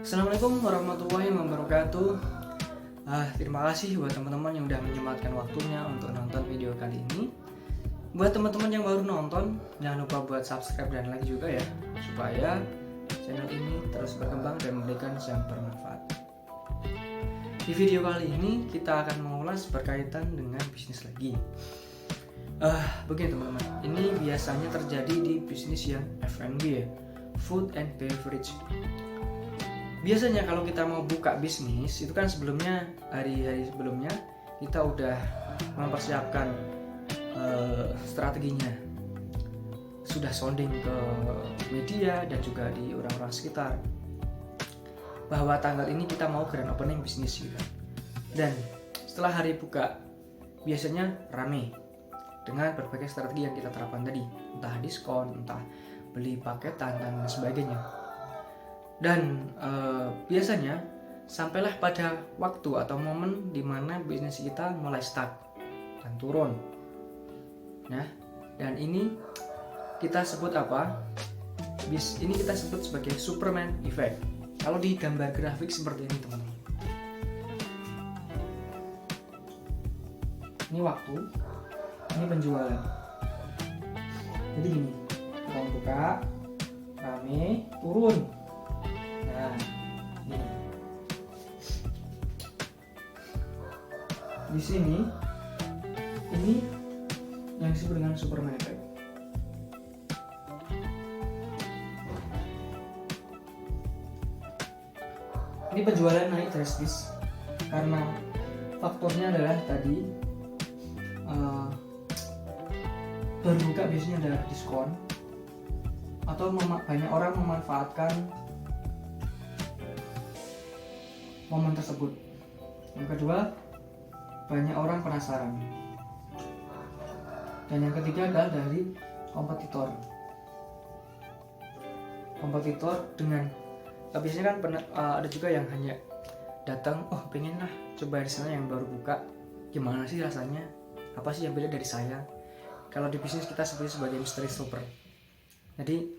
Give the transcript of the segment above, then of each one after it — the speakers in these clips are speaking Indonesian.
Assalamualaikum warahmatullahi wabarakatuh. Terima kasih buat teman-teman yang udah menyempatkan waktunya untuk nonton video kali ini. Buat teman-teman yang baru nonton, jangan lupa buat subscribe dan like juga ya, supaya channel ini terus berkembang dan memberikan yang bermanfaat. Di video kali ini kita akan mengulas berkaitan dengan bisnis lagi. Begini teman-teman, ini biasanya terjadi di bisnis yang F&B ya, food and beverage. Biasanya kalau kita mau buka bisnis itu kan sebelumnya, hari-hari sebelumnya kita udah mempersiapkan strateginya, sudah sounding ke media dan juga di orang-orang sekitar bahwa tanggal ini kita mau grand opening bisnis gitu. Dan setelah hari buka biasanya rame dengan berbagai strategi yang kita terapkan tadi, entah diskon, entah beli paketan dan sebagainya. Dan biasanya sampailah pada waktu atau momen di mana bisnis kita mulai stuck dan turun. Nah, dan ini kita sebut apa? Ini kita sebut sebagai Superman Effect. Kalau di gambar grafik seperti ini teman-teman. Ini waktu, ini penjualan. Jadi gini, kita buka, rame, turun. Nah, ini. Di sini ini yang disebut dengan Superman Effect. Ini penjualan naik drastis karena faktornya adalah tadi baru buka biasanya ada diskon atau banyak orang memanfaatkan momen tersebut. Yang kedua, banyak orang penasaran. Dan yang ketiga adalah dari kompetitor. Kompetitor dengan biasanya kan ada juga yang hanya datang, pengen lah coba di sana yang baru buka, gimana sih rasanya, apa sih yang beda dari saya. Kalau di bisnis kita sebut sebagai mystery shopper. Jadi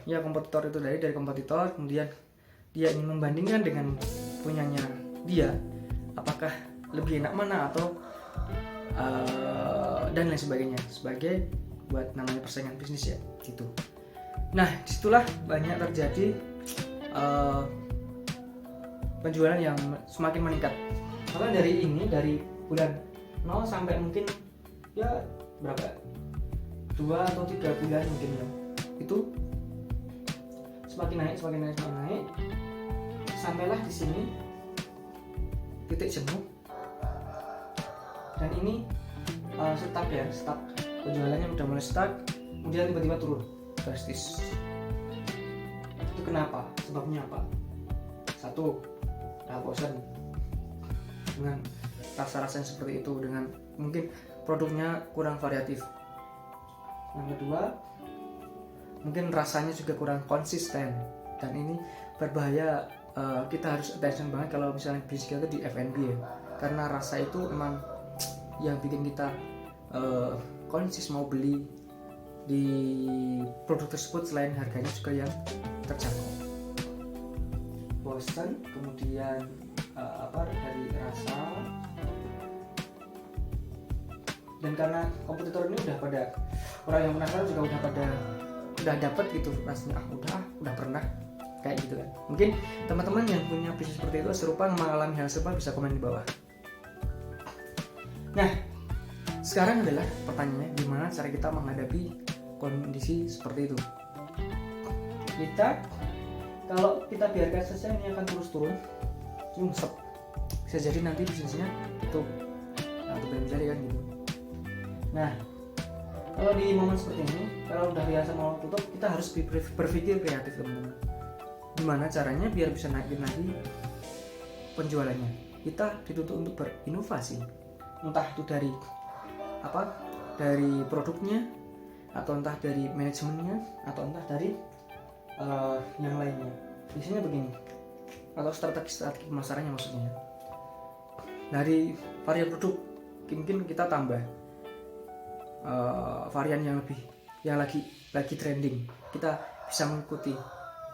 ya kompetitor itu dari kompetitor, kemudian dia ingin membandingkan dengan punyanya dia, apakah lebih enak mana atau dan lain sebagainya, sebagai buat namanya persaingan bisnis ya gitu. Nah, disitulah banyak terjadi penjualan yang semakin meningkat. Karena dari bulan 0 sampai mungkin ya berapa, 2 atau 3 bulan mungkin ya, itu semakin naik sampailah di sini titik jenuh. Dan ini stuck penjualannya udah mulai stuck, kemudian tiba-tiba turun drastis. Itu kenapa? Sebabnya apa? Satu, bosan dengan rasa-rasa yang seperti itu, dengan mungkin produknya kurang variatif. Yang kedua, mungkin rasanya juga kurang konsisten, dan ini berbahaya. Kita harus attention banget kalau misalnya bisnis kita di F&B ya, karena rasa itu emang yang bikin kita konsis mau beli di produk tersebut, selain harganya juga yang terjangkau. Bosan, kemudian dari rasa, dan karena kompetitor ini udah pada, orang yang penasaran juga udah dapat gitu rasanya, udah pernah kayak gitu kan. Mungkin teman-teman yang punya bisnis seperti itu serupa, mengalami hal serupa, bisa komen di bawah. Nah, sekarang adalah pertanyaannya, gimana cara kita menghadapi kondisi seperti itu. Kalau kita biarkan saja ini akan terus turun, nyungsep, bisa jadi nanti bisnisnya tutup atau mencari kan gitu. Nah, kalau di momen seperti ini, kalau udah biasa mau tutup, kita harus berpikir kreatif teman-teman. Gimana caranya biar bisa naikin lagi penjualannya. Kita dituntut untuk berinovasi, entah itu dari produknya, atau entah dari manajemennya, atau entah dari yang lainnya. Biasanya begini, atau strategi pemasarannya maksudnya. Dari varian produk mungkin kita tambah varian yang lagi trending, kita bisa mengikuti.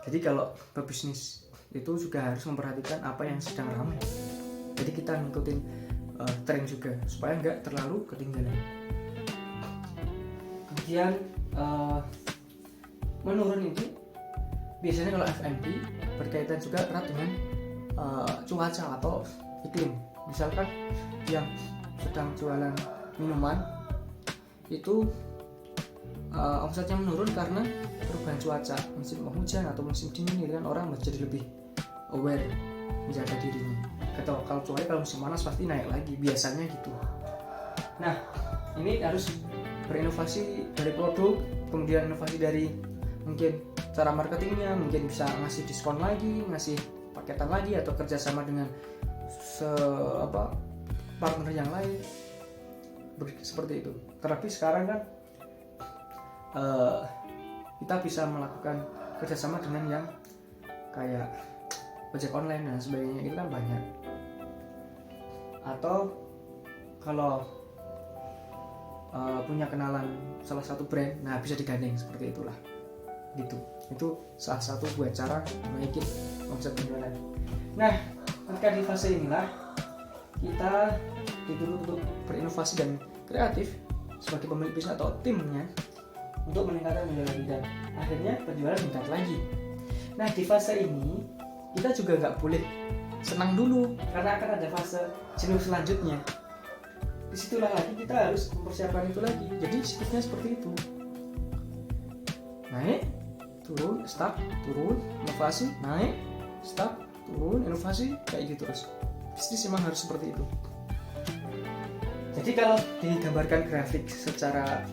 Jadi kalau berbisnis itu juga harus memperhatikan apa yang sedang ramai. Jadi kita ngikutin tren juga supaya nggak terlalu ketinggalan. Kemudian menurun itu biasanya kalau F&B berkaitan juga erat dengan cuaca atau iklim. Misalkan yang sedang jualan minuman itu omsetnya menurun karena perubahan cuaca, musim hujan atau musim dingin, kan orang menjadi lebih aware menjaga dirinya. Atau kalau musim panas pasti naik lagi, biasanya gitu. Nah, ini harus berinovasi dari produk, kemudian inovasi dari mungkin cara marketingnya, mungkin bisa ngasih diskon lagi, ngasih paketan lagi, atau kerjasama dengan partner yang lain, seperti itu. Terlebih sekarang kan kita bisa melakukan kerjasama dengan yang kayak ojek online dan sebagainya, itu kan banyak. Atau kalau punya kenalan salah satu brand, nah bisa digandeng seperti itulah gitu. Itu salah satu buat cara naikin omset penjualan. Nah, ketika di fase inilah kita dituntut untuk berinovasi dan kreatif sebagai pemilik bisnis atau timnya untuk meningkatkan penjualan dan akhirnya penjualan meningkat lagi. Nah, di fase ini kita juga nggak boleh senang dulu karena akan ada fase jenuh selanjutnya. Disitulah lagi kita harus mempersiapkan itu lagi. Jadi siklusnya seperti itu, naik, turun, stuck, turun, inovasi, naik, stuck, turun, inovasi, kayak gitu terus. Bisnis memang harus seperti itu. Jadi kalau digambarkan grafik secara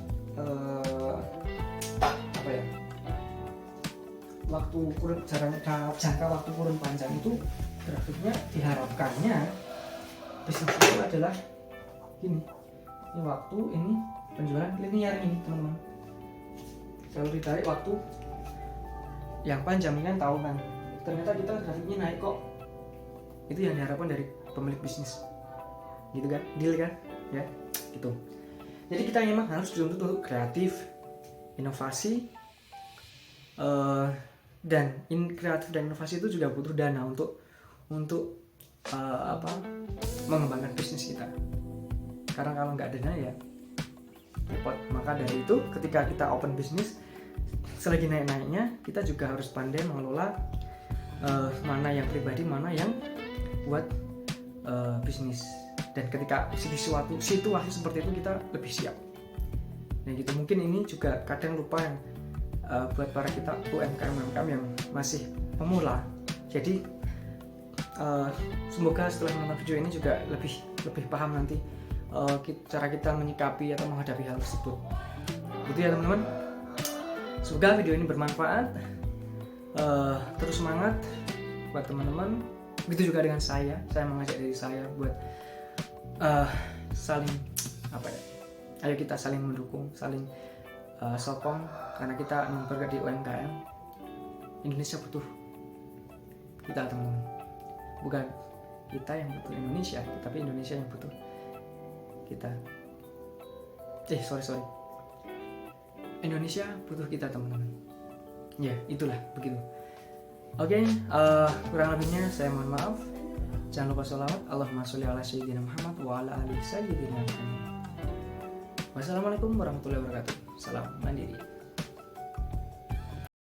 waktu kurun jangka waktu kurun panjang itu, grafiknya diharapkannya bisnis itu adalah ini waktu, ini penjualan linear ini teman-teman. Kalau ditarik waktu yang panjang kan tahunan, ternyata kita grafiknya naik kok. Itu yang diharapkan dari pemilik bisnis, gitu kan, deal kan, ya, gitu. Jadi kita memang harus dituntut untuk kreatif, inovasi, dan kreatif dan inovasi itu juga butuh dana untuk mengembangkan bisnis kita. Karena kalau nggak ada dana ya repot. Maka dari itu ketika kita open bisnis, selagi naik-naiknya kita juga harus pandai mengelola mana yang pribadi, mana yang buat bisnis. Dan ketika di suatu situasi seperti itu kita lebih siap. Nah gitu, mungkin ini juga kadang lupa yang buat para kita UMKM yang masih pemula. Jadi semoga setelah menonton video ini juga lebih paham nanti cara kita menyikapi atau menghadapi hal tersebut. Gitu ya teman-teman. Semoga video ini bermanfaat. Terus semangat buat teman-teman. Begitu juga dengan saya mengajak diri saya buat saling ayo kita saling mendukung, saling sokong, karena kita bergerak di UMKM. Indonesia butuh kita teman-teman, bukan kita yang butuh Indonesia, tapi Indonesia yang butuh kita. Indonesia butuh kita teman-teman. Ya itulah begitu. Oke, kurang lebihnya saya mohon maaf. Jangan lupa sholawat, Allahumma sholli ala sayyidina Muhammad wa ala ali sayyidina Muhammad. Wassalamualaikum warahmatullahi wabarakatuh. Salam mandiri.